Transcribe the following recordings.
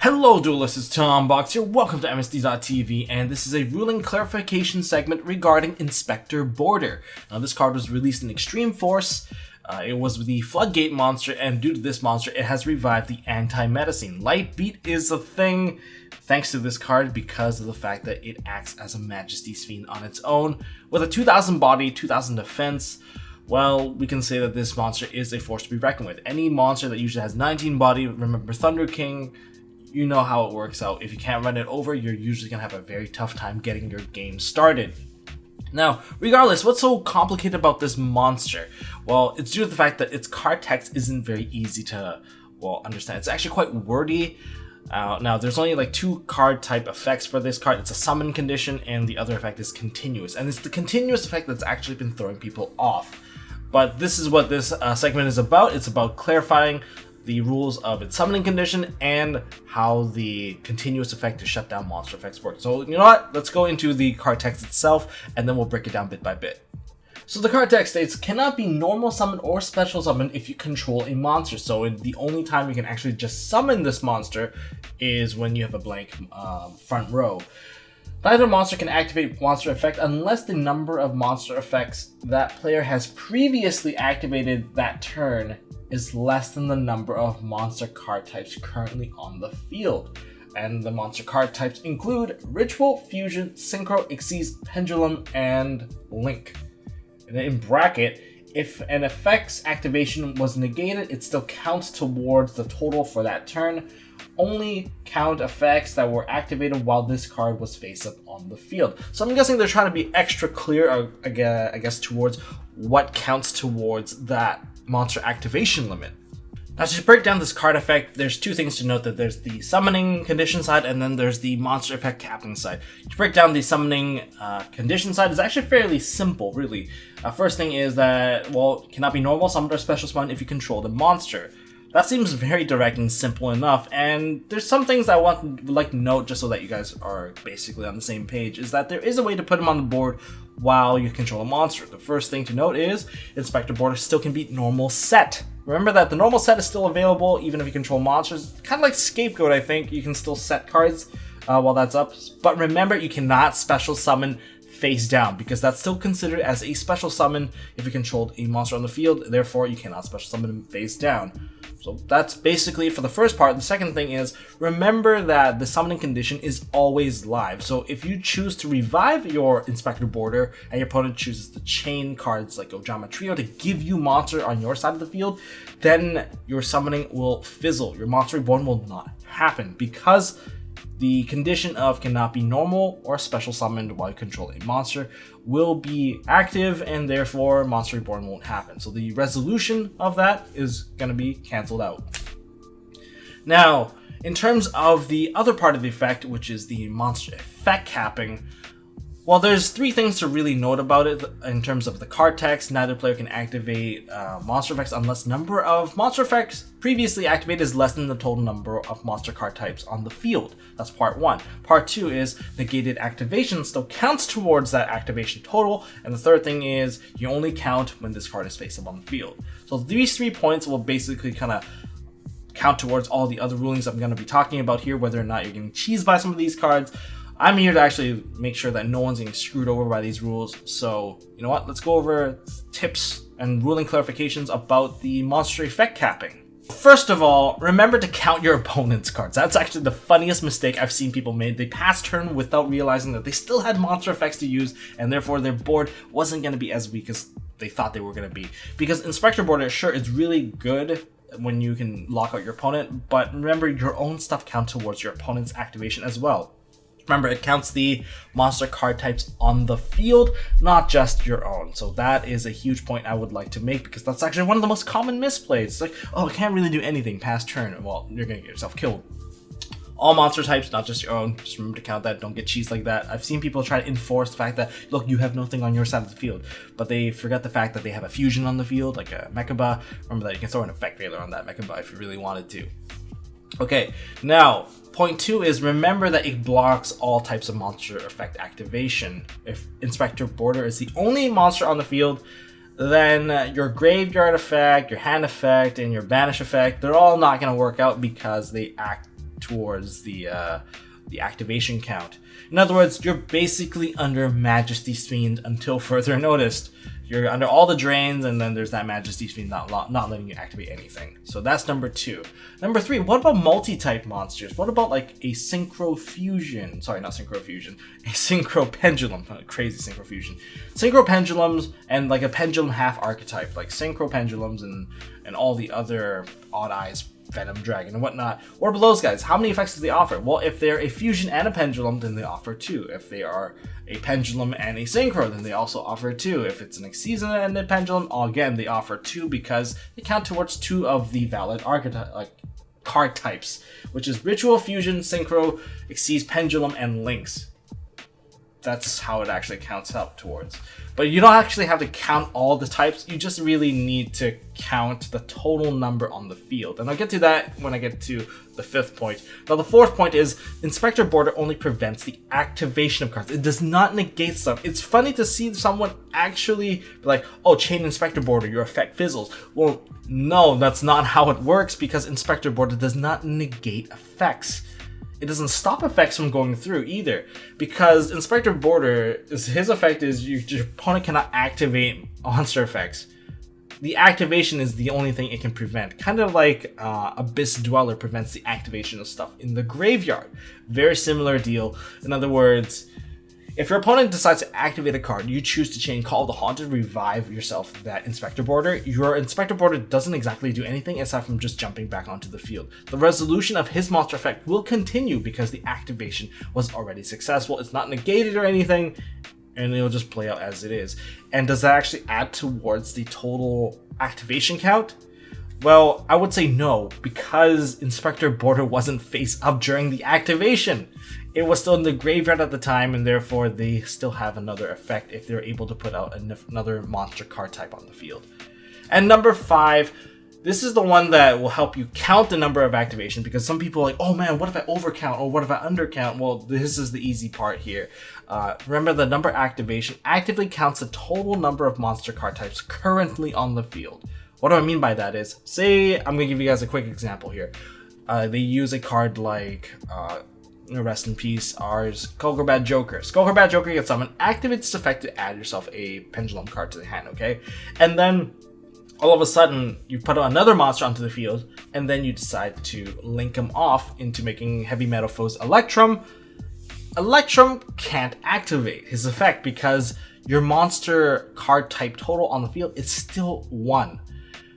Hello Duelists, it's Tom Box here, welcome to MST.TV, and this is a ruling clarification segment regarding Inspector Border. Now this card was released in Extreme Force, it was the Floodgate monster, and due to this monster it has revived the anti-meta scene. Light Beat is a thing thanks to this card because of the fact that it acts as a Majesty's Fiend on its own. With a 2000 body, 2000 defense, well, we can say that this monster is a force to be reckoned with. Any monster that usually has 19 body, remember Thunder King, you know how it works out. If you can't run it over, you're usually going to have a very tough time getting your game started. Now, regardless, what's so complicated about this monster? Well, it's due to the fact that its card text isn't very easy to, understand. It's actually quite wordy. Now, there's only like two card type effects for this card. It's a summon condition, and the other effect is continuous. And it's the continuous effect that's actually been throwing people off. But this is what this segment is about. It's about clarifying the rules of its summoning condition and how the continuous effect to shut down monster effects work. So you know what? Let's go into the card text itself and then we'll break it down bit by bit. So the card text states, cannot be normal summon or special summon if you control a monster. So the only time you can actually just summon this monster is when you have a blank front row. Neither monster can activate monster effect unless the number of monster effects that player has previously activated that turn is less than the number of monster card types currently on the field. And the monster card types include Ritual, Fusion, Synchro, Xyz, Pendulum, and Link. And then in bracket, if an effect's activation was negated, it still counts towards the total for that turn. Only count effects that were activated while this card was face up on the field. So I'm guessing they're trying to be extra clear, I guess, towards what counts towards that monster activation limit. Now to break down this card effect, there's two things to note. That there's the summoning condition side and then there's the monster effect capping side. To break down the summoning condition side is actually fairly simple, really. First thing is that, it cannot be normal summoned or special summoned if you control the monster. That seems very direct and simple enough, and there's some things I would like to note just so that you guys are basically on the same page, is that there is a way to put them on the board while you control a monster. The first thing to note is Inspector Border still can be normal set. Remember that the normal set is still available even if you control monsters. Kind of like Scapegoat, I think. You can still set cards while that's up, but remember you cannot special summon face down, because that's still considered as a special summon if you controlled a monster on the field. Therefore, you cannot special summon him face down. So that's basically for the first part. The second thing is, remember that the summoning condition is always live. So if you choose to revive your Inspector Border and your opponent chooses to chain cards like Ojama Trio to give you monster on your side of the field, then your summoning will fizzle. Your Monster Reborn will not happen because the condition of cannot be normal or special summoned while you control a monster will be active, and therefore Monster Reborn won't happen. So the resolution of that is going to be cancelled out. Now, in terms of the other part of the effect, which is the monster effect capping, there's three things to really note about it. In terms of the card text, neither player can activate monster effects unless number of monster effects previously activated is less than the total number of monster card types on the field. That's part one. Part two is negated activation still counts towards that activation total. And the third thing is you only count when this card is face up on the field. So these 3 points will basically kind of count towards all the other rulings I'm going to be talking about here, whether or not you're getting cheesed by some of these cards. I'm here to actually make sure that no one's getting screwed over by these rules. So, you know what? Let's go over tips and ruling clarifications about the monster effect capping. First of all, remember to count your opponent's cards. That's actually the funniest mistake I've seen people make. They passed turn without realizing that they still had monster effects to use, and therefore their board wasn't going to be as weak as they thought they were going to be. Because Inspector Border, sure, is really good when you can lock out your opponent, but remember your own stuff counts towards your opponent's activation as well. Remember, it counts the monster card types on the field, not just your own. So that is a huge point I would like to make, because that's actually one of the most common misplays. It's like, I can't really do anything past turn. Well, you're going to get yourself killed. All monster types, not just your own. Just remember to count that. Don't get cheesed like that. I've seen people try to enforce the fact that, look, you have nothing on your side of the field. But they forget the fact that they have a fusion on the field, like a Mechaba. Remember that you can throw an effect veiler on that Mechaba if you really wanted to. Okay, now, point 2 is remember that it blocks all types of monster effect activation. If Inspector Border is the only monster on the field, then your graveyard effect, your hand effect, and your banish effect, they're all not going to work out because they act towards the activation count. In other words, you're basically under Majesty's Fiend until further notice. You're under all the drains, and then there's that Majesty's Fiend not letting you activate anything. So that's number 2. Number 3, what about multi-type monsters? What about like a synchro fusion? Sorry, not synchro fusion. A synchro pendulum. Crazy synchro fusion. Synchro pendulums and like a pendulum half archetype, like synchro pendulums and all the other odd eyes, Venom Dragon and whatnot. What about those guys? How many effects do they offer? Well, if they're a fusion and a pendulum, then they offer 2. If they are a pendulum and a synchro, then they also offer 2. If it's an season and a pendulum, again, they offer 2 because they count towards 2 of the valid archetype, like card types, which is Ritual, Fusion, Synchro, Xyz, Pendulum, and Links. That's how it actually counts up towards. But you don't actually have to count all the types, you just really need to count the total number on the field. And I'll get to that when I get to the 5th point. Now the 4th point is Inspector Border only prevents the activation of cards. It does not negate stuff. It's funny to see someone actually be like, oh, chain Inspector Border, your effect fizzles. Well, no, that's not how it works, because Inspector Border does not negate effects. It doesn't stop effects from going through either, because Inspector Border, his effect is your opponent cannot activate monster effects. The activation is the only thing it can prevent. Kind of like Abyss Dweller prevents the activation of stuff in the graveyard. Very similar deal. In other words, if your opponent decides to activate a card, you choose to chain Call of the Haunted, revive yourself that Inspector Border. Your Inspector Border doesn't exactly do anything aside from just jumping back onto the field. The resolution of his monster effect will continue because the activation was already successful. It's not negated or anything, and it'll just play out as it is. And does that actually add towards the total activation count? Well, I would say no, because Inspector Border wasn't face up during the activation. It was still in the graveyard at the time, and therefore they still have another effect if they're able to put out another monster card type on the field. And number 5, this is the one that will help you count the number of activations, because some people are like, oh man, what if I overcount or what if I undercount? Well, this is the easy part here. Remember, the number activation actively counts the total number of monster card types currently on the field. What do I mean by that is, say, I'm going to give you guys a quick example here. They use a card like, rest in peace, ours, Skullcrobat Joker. Skullcrobat Joker gets summoned, activates its effect to add yourself a pendulum card to the hand, okay? And then, all of a sudden, you put another monster onto the field, and then you decide to link him off into making Heavy Metal Foes Electrum. Electrum can't activate his effect because your monster card type total on the field is still 1.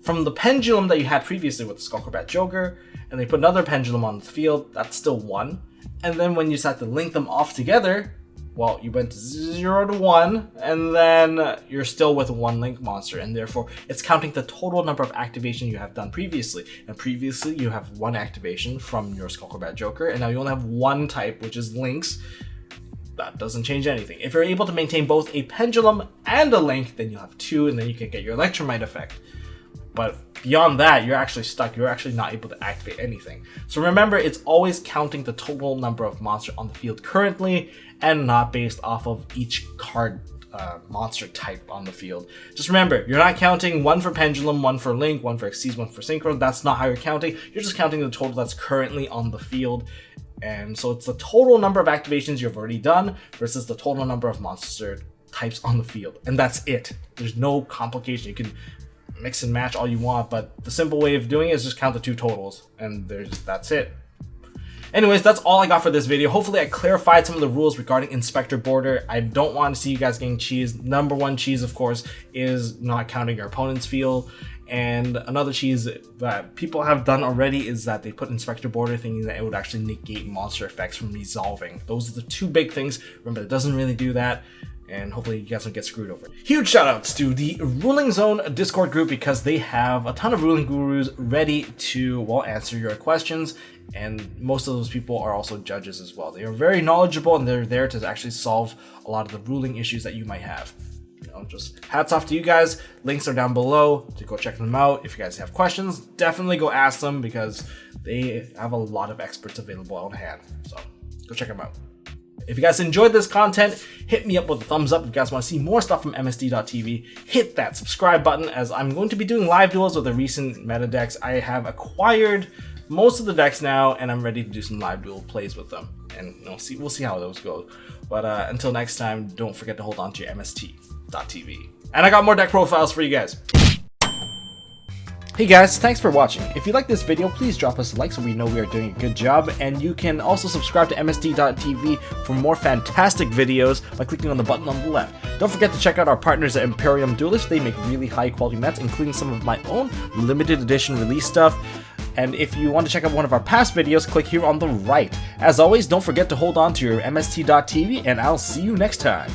From the pendulum that you had previously with the Skullcrobat Joker, and they put another pendulum on the field, that's still 1. And then when you decide to link them off together, well, you went 0 to 1, and then you're still with 1 link monster, and therefore it's counting the total number of activation you have done previously. And previously you have 1 activation from your Skullcrobat Joker, and now you only have 1 type, which is links. That doesn't change anything. If you're able to maintain both a pendulum and a link, then you'll have 2, and then you can get your Electromite effect. But beyond that, you're actually stuck. You're actually not able to activate anything. So remember, it's always counting the total number of monsters on the field currently, and not based off of each card monster type on the field. Just remember, you're not counting 1 for Pendulum, 1 for Link, 1 for Xyz, 1 for Synchro. That's not how you're counting. You're just counting the total that's currently on the field. And so it's the total number of activations you've already done versus the total number of monster types on the field. And that's it. There's no complication. You can mix and match all you want, but the simple way of doing it is just count the 2 totals, and that's it. Anyways, that's all I got for this video. Hopefully I clarified some of the rules regarding Inspector Border. I don't want to see you guys getting cheesed. Number 1 cheese, of course, is not counting your opponent's field. And another cheese that people have done already is that they put Inspector Border thinking that it would actually negate monster effects from resolving. Those are the 2 big things. Remember, it doesn't really do that. And hopefully you guys don't get screwed over. Huge shoutouts to the Ruling Zone Discord group, because they have a ton of ruling gurus ready to, well, answer your questions. And most of those people are also judges as well. They are very knowledgeable, and they're there to actually solve a lot of the ruling issues that you might have. You know, just hats off to you guys. Links are down below to go check them out. If you guys have questions, definitely go ask them, because they have a lot of experts available on hand. So go check them out. If you guys enjoyed this content, hit me up with a thumbs up. If you guys want to see more stuff from MST.TV, hit that subscribe button, as I'm going to be doing live duels with the recent meta decks. I have acquired most of the decks now, and I'm ready to do some live duel plays with them. And we'll see how those go. But until next time, don't forget to hold on to your MST.TV. And I got more deck profiles for you guys. Hey guys, thanks for watching. If you like this video, please drop us a like so we know we are doing a good job. And you can also subscribe to MST.TV for more fantastic videos by clicking on the button on the left. Don't forget to check out our partners at Imperium Duelist. They make really high quality mats, including some of my own limited edition release stuff. And if you want to check out one of our past videos, click here on the right. As always, don't forget to hold on to your MST.TV, and I'll see you next time.